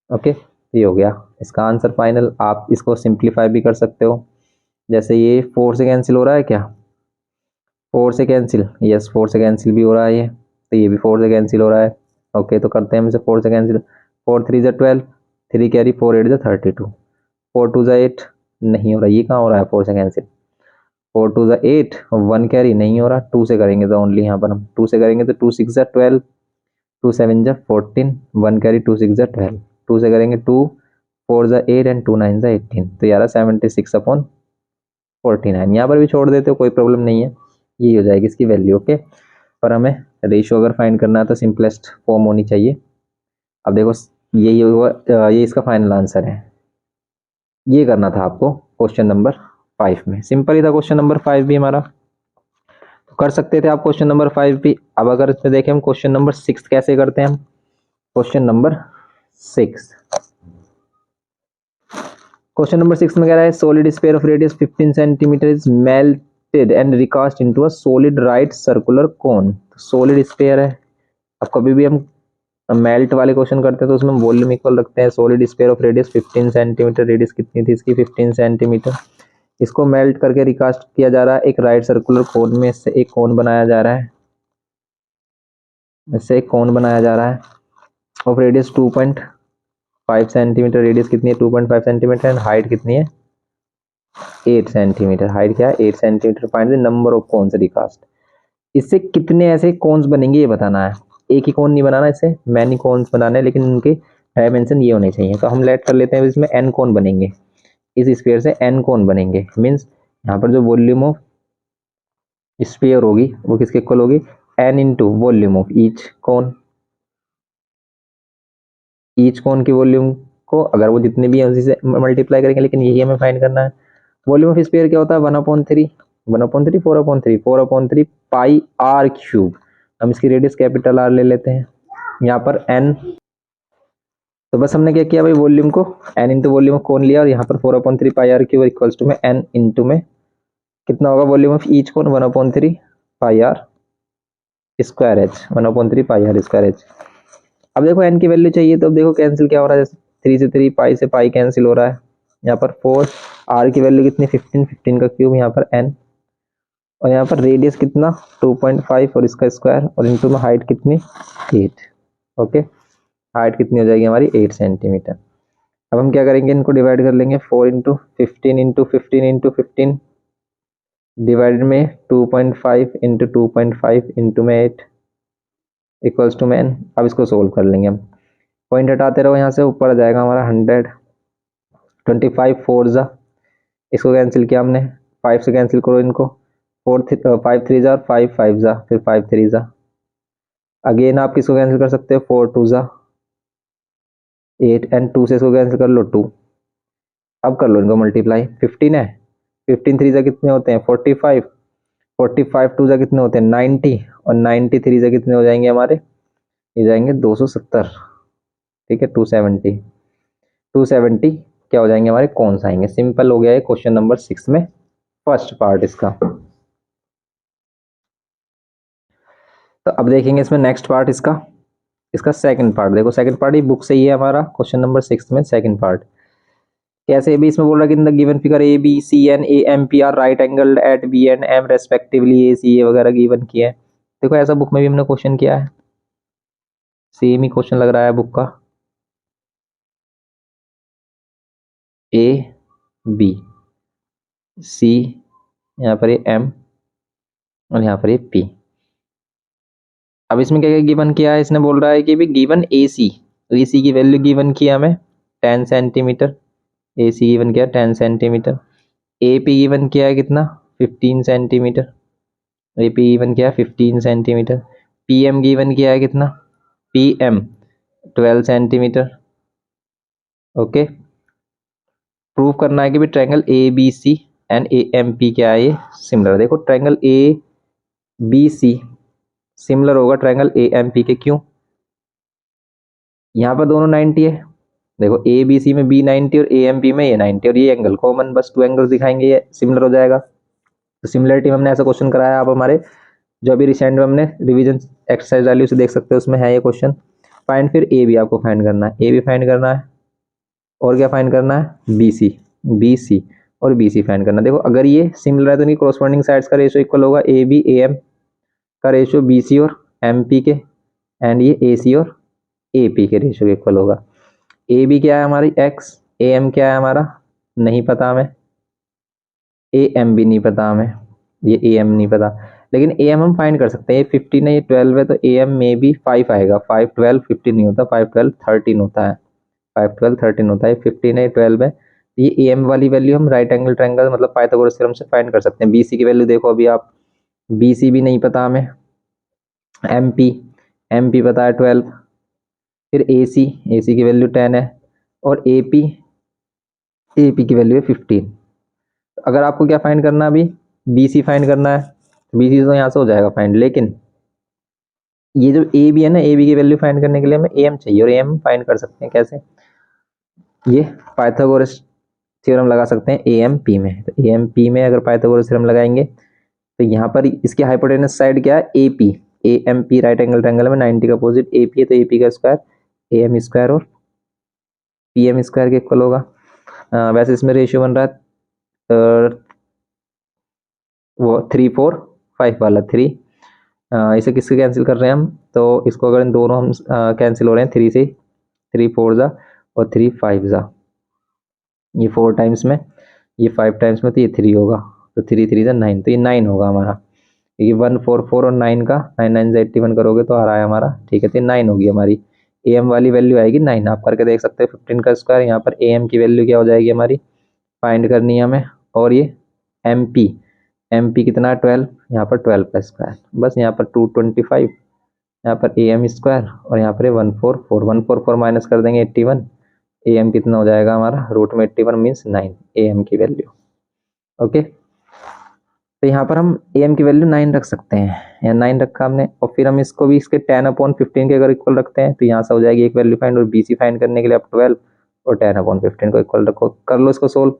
ओके, ये हो गया इसका आंसर फाइनल। आप इसको सिंप्लीफाई भी कर सकते हो, जैसे ये 4 से कैंसिल हो रहा है क्या, 4 से कैंसिल, यस 4 से कैंसिल भी हो रहा है ये, तो ये भी 4 से कैंसिल हो रहा है। ओके, तो करते हैं हम इसे 4 से कैंसिल। 4 3 ज़ा 12, 3 कैरी, 4 8 ज़ा 32, 4 2 ज़ा 8, नहीं हो रहा, ये कहाँ हो रहा है 4 से कैंसिल, 4 2 ज़ा 8, 1 कैरी, नहीं हो रहा, 2 से करेंगे तो ओनली यहाँ पर हम 2 से करेंगे तो 2 6 ज़ा 12, 2 7 ज़ा 14, 1 कैरी, 2 6 ज़ा 12, 2 से करेंगे 2 4 ज़ा 8 एंड 2 9 ज़ा 18, तो यार 76/49, यहाँ पर भी छोड़ देते हो कोई प्रॉब्लम नहीं है, यही हो जाएगी इसकी वैल्यू। ओके, पर हमें रेशियो अगर फाइंड करना है तो सिंपलेस्ट फॉर्म होनी चाहिए। अब देखो, यही होगा, ये इसका फाइनल आंसर है। ये करना था आपको क्वेश्चन नंबर 5 में, सिंपल ही था क्वेश्चन नंबर 5 भी हमारा, तो कर सकते थे आप क्वेश्चन नंबर 5 भी। अब अगर इसमें देखें हम क्वेश्चन नंबर 6 कैसे करते हैं, हम क्वेश्चन नंबर 6, क्वेश्चन नंबर 6 में कह रहा है solid sphere of radius 15 centimetre is melted and recast into a solid right circular cone. Solid sphere है, अब कभी भी हम मेल्ट वाले क्वेश्चन करते हैं तो उसमें वॉल्यूम इक्वल रखते हैं। Solid sphere of radius 15 centimetre, radius कितनी थी इसकी, 15 सेंटीमीटर, इसको मेल्ट करके रिकास्ट किया जा रहा है एक राइट सर्कुलर कोन में, इससे एक कोन बनाया जा रहा है, इससे एक कोन बनाया जा रहा है ऑफ रेडियस 2.5 सेंटीमीटर, रेडियस कितनी है 2.5 सेंटीमीटर एंड हाइट कितनी है 8 सेंटीमीटर, हाइट क्या है 8 centimetre. Find the number of cones recast, इससे कितने ऐसे कोन्स बनेंगे ये बताना है, एक ही कोन नहीं बनाना, इससे मैनी कोन्स बनाने हैं, लेकिन उनके डायमेंशन ये होने चाहिए। तो हम लेट कर लेते हैं, इसमें एन कोन बनेंगे, इस स्फीयर से एन कोन बनेंगे, मीन्स यहाँ पर जो वॉल्यूम ऑफ स्फीयर होगी वो किसके इक्वल होगी, n into volume of each cone की वॉल्यूम को अगर वो जितने भी हैं उसी से मल्टीप्लाई करेंगे, लेकिन यही हमें फाइंड करना है। वॉल्यूम ऑफ स्फीयर क्या होता है 1/3, 1/3, 4/3, 4/3 पाई आर क्यूब। हम इसकी रेडियस कैपिटल आर ले लेते हैं, यहाँ पर एन, तो बस हमने क्या किया भाई, वॉल्यूम को n into volume of cone लिया, और यहाँ पर 4/3 pi r cube equals to में एन इंटू में कितना होगा volume of each cone 1/3 pi r square h, 1/3 pi r square h. अब देखो एन की वैल्यू चाहिए, तो अब देखो कैंसिल क्या हो रहा है, जैसे 3 से 3, पाई से पाई कैंसिल हो रहा है, यहाँ पर 4, आर की वैल्यू कितनी 15, 15 का क्यूब, यहाँ पर एन, और यहाँ पर रेडियस कितना 2.5 और इसका स्क्वायर, और इनटू में हाइट कितनी 8। ओके, हाइट कितनी हो जाएगी हमारी 8 सेंटीमीटर। अब हम क्या करेंगे, इनको डिवाइड कर लेंगे, 4 इंटू 15 इंटू 15 इंटू 15 डिवाइडेड में 2.5 इंटू 2.5 इंटू में 8 इक्वल्स टू में एन। अब इसको सोल्व कर लेंगे हम, पॉइंट हटाते रहो, यहाँ से ऊपर आ जाएगा हमारा 125 4 ज़ा, इसको कैंसिल किया हमने, 5 से कैंसिल करो इनको, 5 3 ज़ा, 5 5 ज़ा, फिर 5 3 ज़ा, अगेन आप किसको कैंसिल कर सकते हो, 4 2 ज़ा 8 एंड 2 से इसको कैंसिल कर लो 2। अब कर लो इनको मल्टीप्लाई, 15 है, 15 3 ज़ा कितने होते हैं 45, 45 2 ज़ा कितने होते हैं 90, और 90 3 ज़ा कितने हो जाएंगे हमारे, ये जाएंगे 270, ठीक है 270, 270 क्या हो जाएंगे हमारे, कौन सा आएंगे। सिंपल हो गया है क्वेश्चन नंबर 6 में फर्स्ट पार्ट इसका। तो अब देखेंगे इसमें नेक्स्ट पार्ट इसका, इसका सेकंड पार्ट देखो, सेकंड पार्ट ही बुक से ही है हमारा क्वेश्चन नंबर 6 में सेकंड पार्ट। कैसे भी इसमें बोल रहा है कि in the given figure A B C N A M P R right angled at B and M respectively, A C A वगैरह गिवन किया है। देखो ऐसा बुक में भी हमने क्वेश्चन किया है, सेम ही क्वेश्चन लग रहा है बुक का, ए बी सी, यहाँ पर ये एम और यहाँ पर ये पी। अब इसमें क्या क्या गिवन किया है, इसने बोल रहा है कि भी गिवन ए सी की वैल्यू गिवन किया हमें 10 सेंटीमीटर, ए सी गिवन किया 10 सेंटीमीटर, ए पी गिवन किया है कितना 15 सेंटीमीटर, ए पी गिवन किया 15 सेंटीमीटर, पी एम गिवन किया है कितना, पी एम 12 सेंटीमीटर। ओके, प्रूव करना है कि भी triangle A B C and A M P क्या है, ये सिमिलर। देखो triangle A B C similar होगा ट्रायंगल ए एम पी के, क्यों, यहाँ पर दोनों 90 है, देखो ए बी सी में बी 90 और ए एम पी में ये 90, और ये एंगल कॉमन, बस 2 एंगल्स दिखाएंगे, ये सिमिलर हो जाएगा। तो सिमिलरिटी में हमने ऐसा क्वेश्चन कराया। आप हमारे जो अभी रिसेंट में हमने रिवीजन एक्सरसाइज डाली उसे देख सकते हो, उसमें है ये क्वेश्चन। फाइंड, फिर ए बी आपको फाइंड करना है, ए बी फाइंड करना है और क्या फाइंड करना है, बी सी और बी सी फाइंड करना है। देखो अगर ये सिमिलर है तो इनकी कॉरस्पॉन्डिंग साइड्स का रेशियो इक्वल होगा, ए बी ए एम का रेशियो बी सी और एम पी के, एंड ये ए सी और ए पी के रेशियो के इक्वल होगा। ए बी क्या है हमारी एक्स, ए एम क्या है हमारा नहीं पता हमें, ए एम भी नहीं पता हमें, ये ए एम नहीं पता, लेकिन ए एम हम फाइंड कर सकते हैं। ये 15 है, ये 12 है, तो ए एम में भी 5 आएगा। 5 12 15 नहीं होता, 5 12 13 होता है, 5 12 13 होता है। 15 है, 12 है, ये ए एम वाली वैल्यू हम राइट एंगल ट्रायंगल मतलब पाइथागोरस थ्योरम से फाइंड कर सकते हैं। बी सी की वैल्यू देखो अभी आप, बी सी भी नहीं पता हमें, एम पी पता है 12, फिर ए सी की वैल्यू 10 है, और ए पी की वैल्यू है 15। अगर आपको क्या फाइंड करना है अभी, बी सी फाइंड करना है, बी सी तो यहाँ से हो जाएगा फाइंड, लेकिन ये जो ए बी है ना, ए बी की वैल्यू फाइंड करने के लिए हमें ए एम चाहिए, और ए एम फाइंड कर सकते हैं कैसे, ये पाइथागोरस थ्योरम लगा सकते हैं ए एम पी में। तो ए एम पी में अगर पाइथागोरस थ्योरम लगाएंगे तो यहाँ पर इसके हाइपोटेनस साइड क्या है, A P, A M P right angle triangle में 90 का अपोजिट ए पी है, तो ए पी का स्क्वायर ए एम स्क्वायर और पी एम स्क्वायर के इक्वल होगा। वैसे इसमें रेशियो बन रहा है वो 3 4 5 वाला 3, इसे किससे कैंसिल कर रहे हैं हम, तो इसको अगर इन दोनों हम कैंसिल हो रहे हैं 3 से, 3 4 जा और 3 5 जा, ये 4 टाइम्स में, ये 5 टाइम्स में, तो ये 3 होगा, तो 3 3 जा 9, तो ये 9 होगा हमारा। ये 1 4 4 और 9 का 9 9 से 81 करोगे तो आ रहा है हमारा, ठीक है, तो 9 होगी हमारी। ए एम वाली वैल्यू आएगी 9, आप करके देख सकते हैं। 15 का स्क्वायर, यहाँ पर ए एम की वैल्यू क्या हो जाएगी हमारी, फाइंड करनी है हमें, और ये एम पी कितना है 12, यहाँ पर 12 का स्क्वायर, बस यहाँ पर 225, यहाँ पर ए एम स्क्वायर, और यहाँ पर 144, 144 माइनस कर देंगे 81, ए एम कितना हो जाएगा हमारा, रूट में 81 मीन्स 9, ए एम की वैल्यू। ओके, तो यहाँ पर हम ए एम की वैल्यू 9 रख सकते हैं, या 9 रखा हमने, और फिर हम इसको भी इसके 10/15 के अगर इक्वल रखते हैं तो यहाँ से हो जाएगी एक वैल्यू फाइंड, और बी सी फाइंड करने के लिए आप 12 और 10/15 को इक्वल रखो, कर लो इसको सोल्व।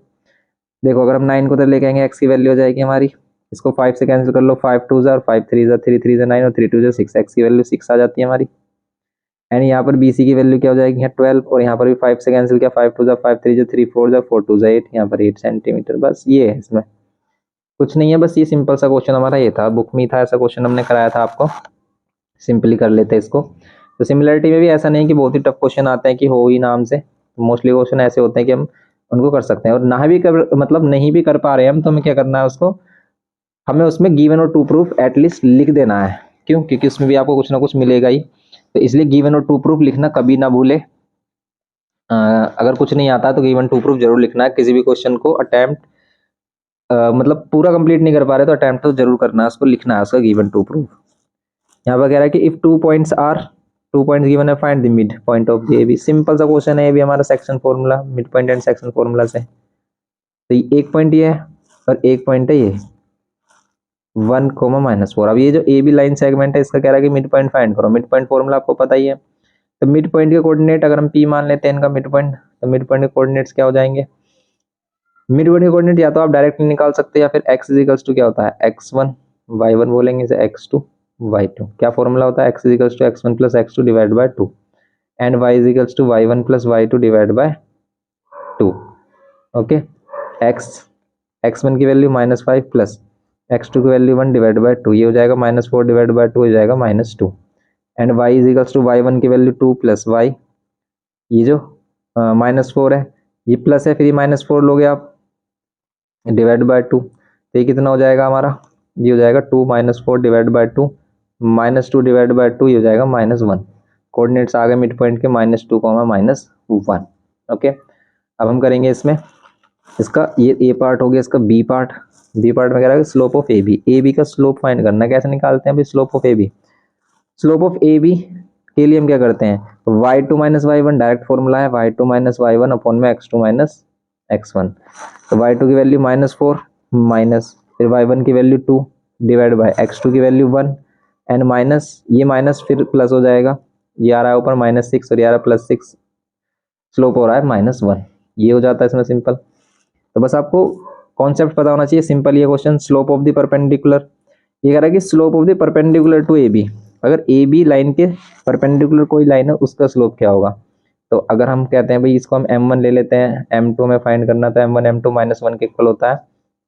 देखो अगर हम 9 को तो लेके आएंगे, एक्स की वैल्यू हो जाएगी हमारी, इसको 5 से कैंसिल कर लो, 5 2 जा, 5 3 जा, 3 3 जा 9 और 3 2 जा 6, एक्स की वैल्यू 6 आ जाती है हमारी। एंड यहाँ पर बी सी की वैल्यू क्या हो जाएगी, यहाँ 12, और यहाँ पर भी 5 से कैंसिल किया, 5 2 जा 5 3 जा 3 4 जा 4 2 जा 8, यहाँ पर 8 सेंटीमीटर। बस ये है, इसमें कुछ नहीं है, बस ये सिंपल सा क्वेश्चन हमारा ये था, बुक में था ऐसा क्वेश्चन हमने कराया था आपको, सिंपली कर लेते हैं इसको। तो सिमिलरिटी में भी ऐसा नहीं कि बहुत ही टफ क्वेश्चन आते हैं कि हो ही नाम से, मोस्टली क्वेश्चन ऐसे होते हैं कि हम उनको कर सकते हैं, और ना भी कर मतलब नहीं भी कर पा रहे हैं हम, तो हमें क्या करना है उसको, हमें उसमें गिवन और टू प्रूफ एटलीस्ट लिख देना है। क्यों, क्योंकि उसमें भी आपको कुछ ना कुछ मिलेगा ही, तो इसलिए गिवन और टू प्रूफ लिखना कभी ना भूले। अगर कुछ नहीं आता तो गिवन टू प्रूफ जरूर लिखना है, किसी भी क्वेश्चन को अटेम्प्ट मतलब पूरा कंप्लीट नहीं कर पा रहे तो अटेम्प्ट तो जरूर करना है, उसको लिखना है उसका गिवन टू प्रूफ। यहाँ पर कह रहा है कि if 2 points are, 2 points given है, find the mid point of the A B. Simple सा क्वेश्चन है ये भी हमारा section formula, mid point and section formula से। तो एक पॉइंट ये है और एक पॉइंट है ये 1 -4। अब ये जो ए बी लाइन सेगमेंट है इसका कह रहा है कि मिड पॉइंट फाइंड करो, मिड पॉइंट फॉर्मूला आपको पता ही है। तो मिड पॉइंट के कोऑर्डिनेट अगर हम पी मान लेते हैं इनका मिड पॉइंट, तो मिड पॉइंट के कोऑर्डिनेट्स क्या हो जाएंगे, मिड पॉइंट के कोऑर्डिनेट या तो आप डायरेक्टली निकाल सकते हैं, या फिर x इक्वल्स टू क्या होता है x1 y1 बोलेंगे इसे x2 y2। क्या फॉर्मूला होता है, x equals to x1 plus x2 divide by 2 and y equals to y1 plus y2 divide by 2। Okay, x1 की वैल्यू -5 प्लस x2 की वैल्यू 1 डिवाइड बाय 2, ये हो जाएगा -4 डिवाइड बाय 2 हो जाएगा -2, and y equals to y1 की value 2 plus y, ये जो -4 है ये प्लस है, फिर ये -4 लोगे आप डिवाइड बाय 2, तो ये कितना हो जाएगा हमारा, ये हो जाएगा 2 -4 डिवाइड बाय 2 -2 डिवाइड बाय 2, ये हो जाएगा -1। कोऑर्डिनेट्स आ गए मिड पॉइंट के -2 -1। ओके, अब हम करेंगे इसमें इसका ये ए पार्ट हो गया, इसका बी पार्ट में कह रहा है स्लोप ऑफ ए बी का स्लोप फाइंड करना है। कैसे निकालते हैं अभी slope of A B, slope of A B के लिए हम क्या करते हैं, y2 - y1 डायरेक्ट फॉर्मूला है, y2 - y1 अपॉन में x2 - x1। तो y2 की वैल्यू -4 माइनस, फिर y1 की वैल्यू 2 डिवाइड बाय x2 की वैल्यू 1 एंड माइनस, ये माइनस फिर प्लस हो जाएगा, ये आ रहा है ऊपर -6 और ये आ रहा है +6, स्लोप हो रहा है -1, ये हो जाता है इसमें सिंपल। तो बस आपको कॉन्सेप्ट पता होना चाहिए, सिंपल ये question. Slope of the perpendicular, ये कह रहा है कि slope of the perpendicular to A B, अगर ए बी लाइन के परपेंडिकुलर कोई लाइन है उसका स्लोप क्या होगा। तो अगर हम कहते हैं भाई इसको हम m1 ले लेते हैं, m2 में फाइंड करना था, m1 m2 -1 के इक्वल होता है,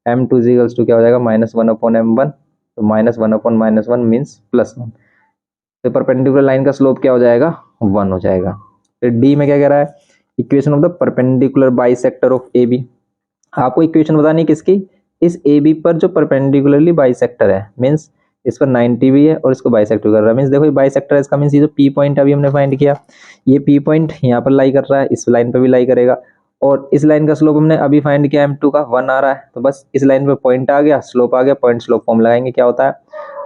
m2 इक्वल्स टू क्या हो जाएगा -1/m1, तो -1/-1 मीन्स +1, तो परपेंडिकुलर लाइन का स्लोप क्या हो जाएगा 1 हो जाएगा। फिर डी में क्या कह रहा है, equation of the perpendicular bisector of A B, आपको इक्वेशन बतानी किसकी, इस ए बी पर जो परपेंडिकुलरली बाइसेक्टर है, मीन्स इस पर 90 भी है और इसको बाइसेक्टर कर रहा है, मीन्स देखो ये बाइसेक्टर है, इसका मीन्स ये जो पी पॉइंट अभी हमने फाइंड किया, ये पी पॉइंट यहाँ पर लाई कर रहा है, इस लाइन पर भी लाई करेगा, और इस लाइन का स्लोप हमने अभी फाइंड किया m2 का 1 आ रहा है, तो बस इस लाइन पे पॉइंट आ गया, स्लोप आ गया, पॉइंट स्लोप फॉर्म लगाएंगे, क्या होता है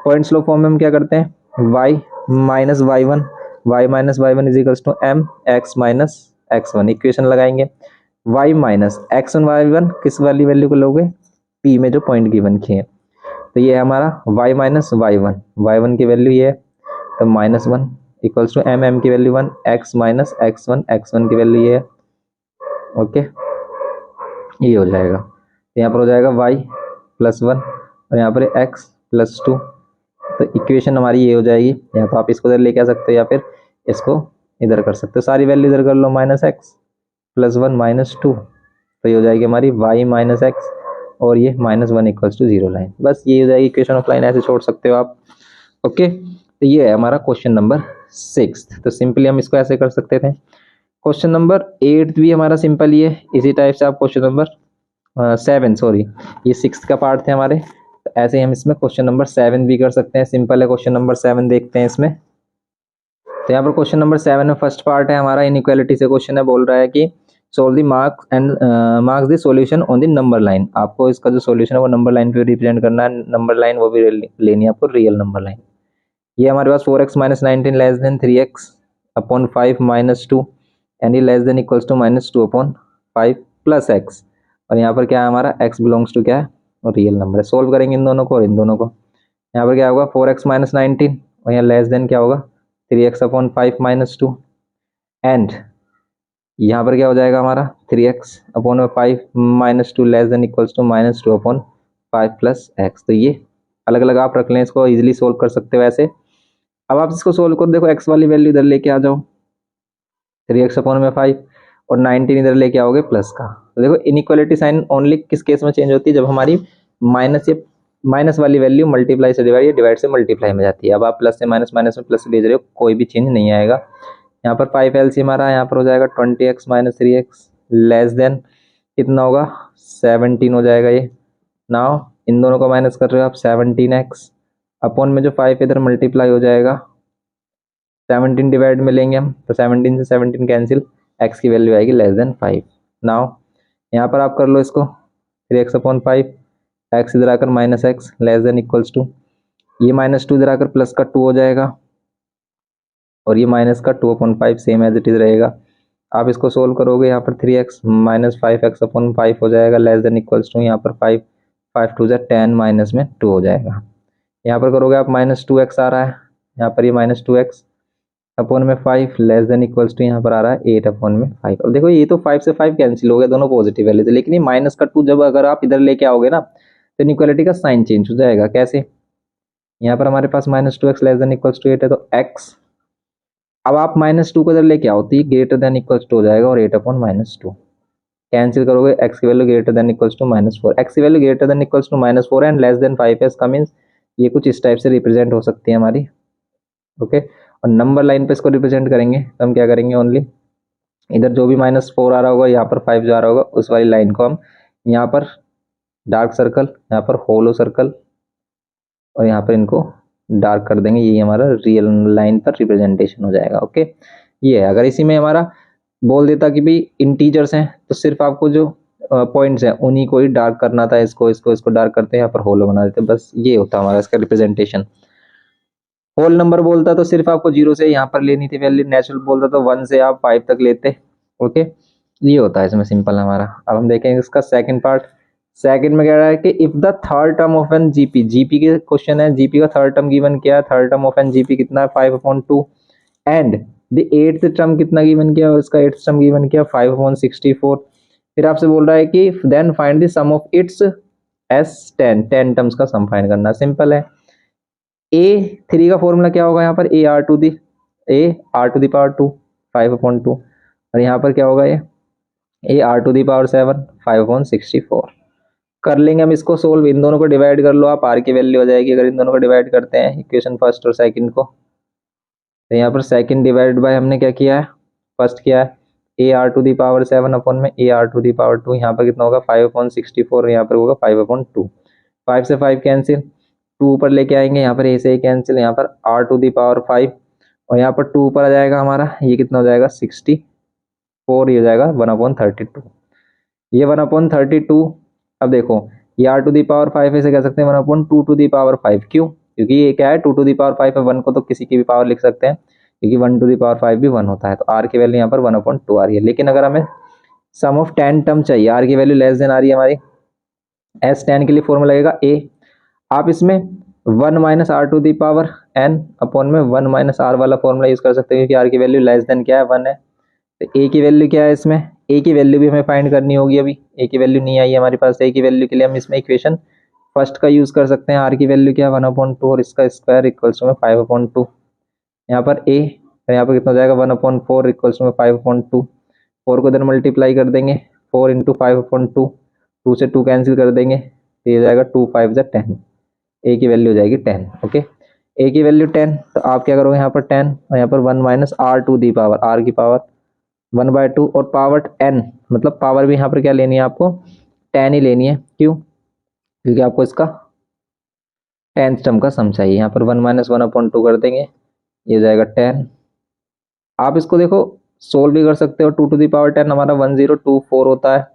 पॉइंट स्लोप फॉर्म में हम क्या करते हैं, y minus y1 is equals to m x minus x1, equation लगाएंगे, y माइनस x1 y1 किस वाली वैल्यू को लोगे, p में जो पॉइंट गिवन किए, तो ये है हमारा y माइनस y1 की वैल्यू ये है, तो -1 इक्वल्स टू m की वैल्यू 1, x माइनस x1 की वैल्यू ये है, ओके ये हो जाएगा, तो यहाँ पर हो जाएगा y +1 और यहाँ पर x +2, तो इक्वेशन हमारी ये हो जाएगी, या तो आप इसको इधर लेके आ सकते हो या फिर इसको इधर कर सकते हो, सारी वैल्यू इधर कर लो, -x +1 -2, तो ये हो जाएगी हमारी y माइनस x और ये -1 इक्वल्स टू 0 लाइन, बस ये हो जाएगी इक्वेशन ऑफ लाइन, ऐसे छोड़ सकते हो आप, ओके। तो ये है हमारा क्वेश्चन नंबर 6, तो सिंपली हम इसको ऐसे कर सकते थे। क्वेश्चन नंबर 8 भी हमारा सिंपल ही है, इसी टाइप से आप क्वेश्चन नंबर 7 सॉरी ये 6 का पार्ट थे हमारे, तो ऐसे ही हम इसमें क्वेश्चन नंबर 7 भी कर सकते हैं, सिंपल है क्वेश्चन नंबर 7, देखते हैं इसमें। तो यहाँ पर क्वेश्चन नंबर 7 में फर्स्ट पार्ट है हमारा, इनइक्वालिटी से क्वेश्चन है, बोल रहा है कि solve the marks the solution on the number line, आपको इसका जो सॉल्यूशन है वो नंबर लाइन पे रिप्रेजेंट करना है, नंबर लाइन वो भी लेनी है आपको रियल नंबर लाइन। ये हमारे पास 4x - 19 less than 3x upon 5 - 2 and ये less than equals to -2/5 plus x, और यहाँ पर क्या है हमारा x बिलोंग्स टू क्या है रियल नंबर है। सोल्व करेंगे इन दोनों को और इन दोनों को, यहाँ पर क्या होगा 4x - 19 और यहाँ लेस देन क्या होगा 3x/5 - 2 एंड यहाँ पर क्या हो जाएगा हमारा 3x/5 - 2 less than equals to -2/5 plus x, तो ये अलग अलग आप रख लें, इसको इजीली सोल्व कर सकते हो ऐसे। अब आप इसको सोल्व कर देखो, x वाली वैल्यू इधर लेके आ जाओ 3x/5 और 19 इधर लेके आओगे प्लस का, तो देखो इनइक्वालिटी साइन ओनली किस केस में चेंज होती है, जब हमारी माइनस वाली वैल्यू मल्टीप्लाई से डिवाइड से मल्टीप्लाई में जाती है। अब आप प्लस से माइनस में प्लस भेज रहे हो, कोई भी चेंज नहीं आएगा। यहाँ पर 5 एलसीएम हमारा यहाँ पर हो जाएगा 20x - 3x लेस देन कितना होगा 17 हो जाएगा ये। नाउ इन दोनों को माइनस कर रहे हो आप 17x अपॉन में जो 5 इधर मल्टीप्लाई हो जाएगा 17 डिवाइड में लेंगे हम, तो 17 से 17 कैंसिल, x की वैल्यू आएगी लेस देन 5। नाउ यहाँ पर आप कर लो इसको 3x/5, x इधर आकर -x less than equals to ये -2 इधर आकर प्लस का 2 हो जाएगा और ये माइनस का 2/5 सेम एज इट इज रहेगा। आप इसको सोल्व करोगे यहाँ पर 3x - 5x/5 हो जाएगा लेस देन इक्वल्स टू यहाँ पर 5 2 10 माइनस में 2 हो जाएगा। यहाँ पर करोगे आप -2x आ रहा है, यहाँ पर ये -2x अपॉन में 5 लेस देन इक्वल्स टू यहाँ पर आ रहा है 8 अपॉन में 5। अब देखो ये तो 5 से 5 कैंसिल हो गया, दोनों पॉजिटिव वैल्यू थे, लेकिन ये माइनस का 2 जब अगर आप इधर लेके आओगे ना तो इनइक्वालिटी का साइन चेंज हो जाएगा। कैसे, यहाँ पर हमारे पास -2x less than equals to 8 है, तो x अब आप -2 को इधर लेके आओ तो ये ग्रेटर देन इक्वल्स टू हो जाएगा और 8/-2 कैंसिल करोगे, x की value greater than equals to -4, x की value greater than equals to -4 and less than 5 है, इसका मींस ये कुछ इस टाइप से रिप्रेजेंट हो सकती है हमारी, ओके। और नंबर लाइन पे इसको रिप्रेजेंट करेंगे तो हम क्या करेंगे, ओनली इधर जो भी -4 आ रहा होगा यहाँ पर 5 जो आ रहा होगा उस वाली लाइन को हम यहाँ पर डार्क सर्कल, यहाँ पर होलो सर्कल और यहाँ पर इनको डार्क कर देंगे, ये हमारा रियल लाइन पर रिप्रेजेंटेशन हो जाएगा, ओके। ये है, अगर इसी में हमारा बोल देता कि भाई इंटीजर्स हैं तो सिर्फ आपको जो पॉइंट्स हैं उन्हीं को ही डार्क करना था, इसको डार्क करते हैं, यहाँ पर होलो बना देते, बस ये होता हमारा इसका रिप्रेजेंटेशन। होल नंबर बोलता तो सिर्फ आपको 0 से यहाँ पर लेनी थी वैल्यू, नेचुरल बोलता तो 1 से आप 5 तक लेते, ओके। ये होता है इसमें सिंपल हमारा। अब हम देखेंगे इसका सेकंड पार्ट। सेकंड में कह रहा है कि if the third term of an GP, GP के क्वेश्चन है, जीपी का थर्ड टर्म गिवन क्या है, third term of an GP कितना है 5/2 एंड द एट्थ टर्म कितना गिवन किया, उसका एट्थ टर्म गिवन किया 5/64 फिर आपसे बोल रहा है कि then find the sum of its S10 10 terms का सम फाइंड करना। सिंपल है। A3 का फॉर्मूला क्या होगा यहाँ पर, A r to the power 2 5/2, और यहाँ पर क्या होगा, ये A r to the power 7 5/64। कर लेंगे हम इसको सोल्व। इन दोनों को डिवाइड कर लो आप, आर की वैल्यू हो जाएगी अगर इन दोनों को डिवाइड करते हैं, इक्वेशन फर्स्ट और सेकंड को। तो यहाँ पर सेकंड डिवाइड बाय हमने क्या किया है, फर्स्ट किया है A r to the power 7 upon में A r to the power 2, यहाँ पर कितना होगा 5/64, यहाँ पर होगा 5/2। 5 से 5 कैंसिल, 2 ऊपर लेके आएंगे, यहाँ पर A से A कैंसिल, यहाँ पर r टू दी पावर 5 और यहाँ पर 2 ऊपर आ जाएगा हमारा, ये कितना हो जाएगा 64, ये हो जाएगा 1/32। ये 1/32। अब देखो ये r टू दी पावर 5 ऐसे कह सकते हैं 1/2 टू दी पावर 5, क्यों, क्योंकि ये क्या है 2 टू दी पावर 5 है, 1 को तो किसी की भी पावर लिख सकते हैं, क्योंकि 1 टू दी पावर 5 भी 1 होता है, तो r की वैल्यू यहाँ पर 1/2 आ रही है। लेकिन अगर हमें सम ऑफ 10 टर्म चाहिए, r की वैल्यू लेस देन आ रही है हमारी, S10 के लिए फॉर्मूला लगेगा A, आप इसमें 1 minus r to the power n upon में 1 माइनस r वाला फॉर्मूला यूज कर सकते हैं, क्योंकि r की वैल्यू लेस देन क्या है 1 है। तो A की वैल्यू क्या है, इसमें A की वैल्यू भी हमें फाइंड करनी होगी, अभी A की वैल्यू नहीं आई है हमारे पास। A की वैल्यू के लिए हम इसमें इक्वेशन फर्स्ट का यूज कर सकते हैं, R की वैल्यू क्या है 1/2 और इसका स्क्वायर इक्वल्स टू में 5/2। यहाँ पर A और यहाँ पर कितना हो जाएगा 1/4 इक्वल्स टू में 5/2। 4 को इधर मल्टीप्लाई कर देंगे, 4 इंटू 5/2, 2 से 2 कैंसिल कर देंगे, तो ये हो जाएगा 2 5 जा 10। A की वैल्यू हो जाएगी 10। ओके, A की वैल्यू 10, तो आप क्या करोगे यहाँ पर 10 और यहाँ पर 1 minus r to the power, r की पावर 1/2 और पावर n, मतलब पावर भी यहाँ पर क्या लेनी है आपको 10 ही लेनी है, क्यों, क्योंकि आपको इसका 10th टर्म का सम चाहिए। यहाँ पर 1 माइनस 1/2 कर देंगे, ये हो जाएगा 10। आप इसको देखो सोल्व भी कर सकते हो, 2 टू दी पावर 10 हमारा 1024 होता है,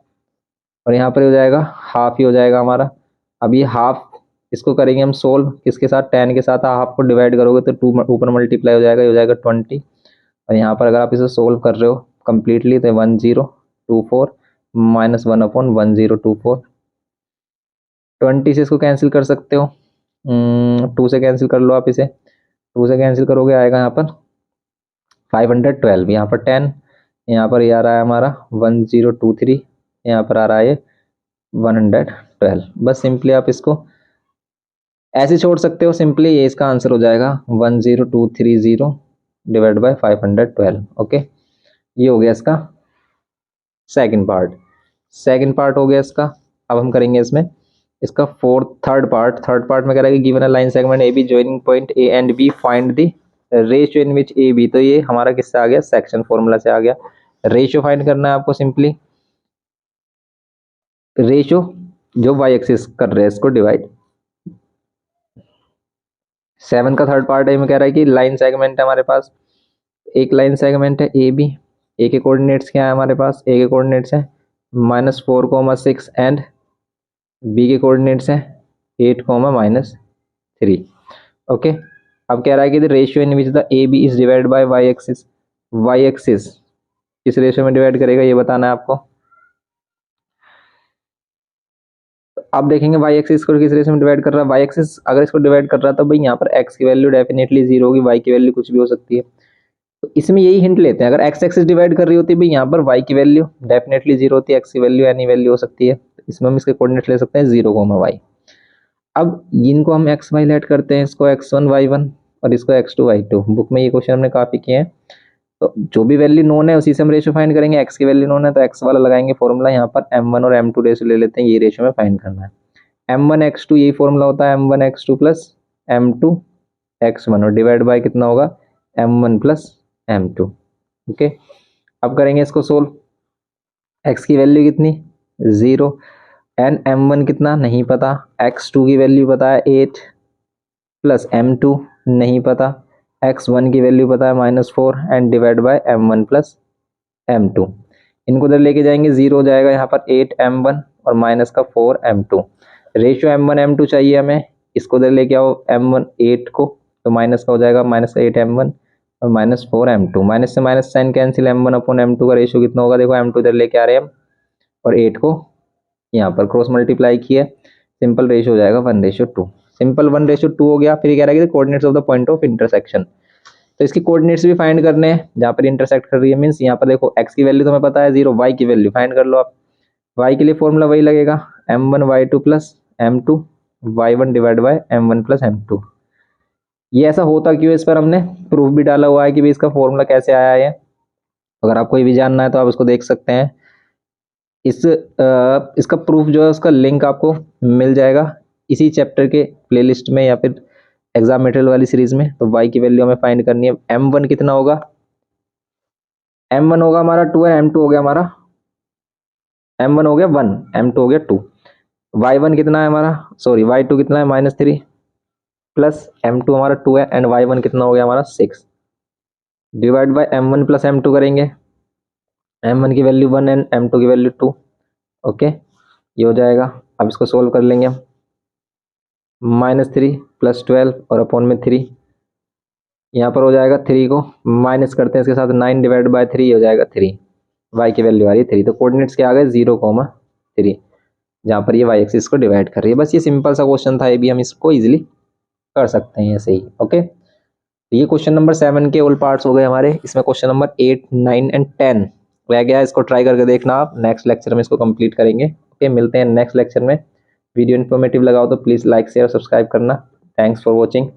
और यहाँ पर हो जाएगा हाफ ही हो जाएगा हमारा। अब ये हाफ इसको करेंगे हम सोल्व किसके साथ, 10 के साथ, हाफ को डिवाइड करोगे तो 2 ऊपर मल्टीप्लाई हो जाएगा, ये हो जाएगा 20। और यहाँ पर अगर आप इसे सोल्व कर रहे हो कंप्लीटली तो 1024 माइनस 1/1024, 20 से इसको कैंसिल कर सकते हो, 2 से कैंसिल कर लो आप इसे, 2 से कैंसिल करोगे आएगा यहाँ पर 512, यहाँ पर 10, यहाँ पर ये आ रहा है हमारा 1023, यहाँ पर आ रहा है ये 112। बस सिंपली आप इसको ऐसे छोड़ सकते हो, सिंपली ये इसका आंसर हो जाएगा 10230 डिवाइड बाय 512। ओके, ये हो गया इसका सेकंड पार्ट। सेकंड पार्ट हो गया इसका। अब हम करेंगे इसमें इसका थर्ड पार्ट में कह रहा है कि given a line segment A B joining point A and B, find the ratio in which A B. तो ये हमारा किससे आ गया, सेक्शन फॉर्मूला से आ गया। रेशियो फाइंड करना है आपको, सिंपली रेशियो जो वाई एक्सिस कर रहे हैं इसको डिवाइड। 7 का थर्ड पार्ट है में कह रहा है कि लाइन सेगमेंट है हमारे पास, एक लाइन सेगमेंट है ए बी, ए के कोऑर्डिनेट्स क्या है हमारे पास, ए के कोऑर्डिनेट्स है -4,6 एंड बी के कोऑर्डिनेट्स है 8,-3। ओके, अब कह रहा है कि the ratio in which the A B is divide by Y axis, Y axis किस रेशियो में डिवाइड करेगा ये बताना है आपको। आप देखेंगे वाई एक्सिस को किस रेशियो में डिवाइड कर रहा है, वाई एक्सिस अगर इसको डिवाइड कर रहा है तो भाई यहाँ पर एक्स की वैल्यू डेफिनेटली 0 होगी, वाई की वैल्यू कुछ भी हो सकती है। तो इसमें यही हिंट लेते हैं, अगर एक्स एक्सिस डिवाइड कर रही होती है भाई यहाँ पर वाई की वैल्यू डेफिनेटली 0 होती है, एक्स की वैल्यू एनी वैल्यू हो सकती है। इसमें हम इसके कोऑर्डिनेट्स ले सकते हैं 0,y। अब इनको हम एक्स वाई लेट करते हैं, इसको x1 y1 और इसको x2 y2। बुक में ये क्वेश्चन हमने काफी किए हैं। तो जो भी वैल्यू नोन है उसी से हम रेशियो फाइंड करेंगे। एक्स की वैल्यू नोन है तो एक्स वाला लगाएंगे फॉर्मूला, यहाँ पर m1 और m2 रेशियो ले लेते हैं, ये रेशियो में फाइंड करना है। m1 x2 यही फॉर्मूला होता है, m1 x2 plus m2 x1 और डिवाइड बाय कितना होगा m1 प्लस m2। ओके, अब करेंगे इसको सोल्व। x की वैल्यू कितनी 0 एंड m1 कितना नहीं पता, x2 की वैल्यू पता है 8 प्लस m2 नहीं पता, x1 की वैल्यू पता है -4 and divide by m1 plus m2। इनको उधर लेके जाएंगे 0 हो जाएगा यहाँ पर 8m1 और माइनस का 4m2। रेशियो m1 m2 चाहिए हमें, इसको उधर लेके आओ m1 8 को, तो माइनस का हो जाएगा -8m1 और -4m2। माइनस से minus sign cancel, m1 upon m2 का रेशियो कितना होगा, देखो m2 इधर लेके आ रहे हैं हम और 8 को यहाँ पर क्रॉस मल्टीप्लाई किया, सिंपल रेशियो हो जाएगा 1:2। सिंपल 1:2 हो गया। फिर कह रहा है कि coordinates of the point of intersection, तो इसकी कोऑर्डिनेट्स भी फाइंड करने हैं जहाँ पर इंटरसेक्ट कर रही है। मींस यहाँ पर देखो x की वैल्यू तुम्हें पता है 0, y की वैल्यू फाइंड कर लो आप। y के लिए फॉर्मूला वही लगेगा m1y2 plus m2 y1 divide by m1 plus m2। ये ऐसा होता क्यों, इस पर हमने प्रूफ भी डाला हुआ है कि भाई इसका फॉर्मूला कैसे आया है। अगर आपको ये भी जानना है तो आप इसको देख सकते हैं। इसका प्रूफ जो है उसका लिंक आपको मिल जाएगा इसी चैप्टर के प्लेलिस्ट में या फिर एग्जाम मटेरियल वाली सीरीज में। तो y की वैल्यू हमें फाइंड करनी है। m1 कितना होगा, m1 होगा हमारा 2 है, m2 हो गया हमारा, m1 हो गया 1, m2 हो गया 2। y1 कितना है हमारा, सॉरी y2 कितना है -3 प्लस m2 हमारा 2 है एंड y1 कितना हो गया हमारा 6 divide by m1 plus m2 करेंगे। m1 की वैल्यू 1 एंड m2 की वैल्यू 2। ओके, ये हो जाएगा। अब इसको सोल्व कर लेंगे हम। -3 प्लस 12 और अपॉन में 3, यहाँ पर हो जाएगा 3 को माइनस करते हैं इसके साथ 9 डिवाइड बाय 3 हो जाएगा 3। y की वैल्यू आ रही है 3, तो कोऑर्डिनेट्स क्या आ गए 0,3, जहाँ पर ये y एक्सिस को डिवाइड कर रही है। बस ये सिंपल सा क्वेश्चन था, ये भी हम इसको इजीली कर सकते हैं ऐसे ही। ओके, तो ये क्वेश्चन नंबर 7 के ऑल पार्ट्स हो गए हमारे। इसमें क्वेश्चन नंबर 8, 9 एंड 10 रह गया, इसको ट्राई करके देखना आप। नेक्स्ट लेक्चर में इसको कंप्लीट करेंगे। ओके, मिलते हैं नेक्स्ट लेक्चर में। वीडियो इन्फॉर्मेटिव लगा हो तो प्लीज़ लाइक शेयर सब्सक्राइब करना। Thanks for watching.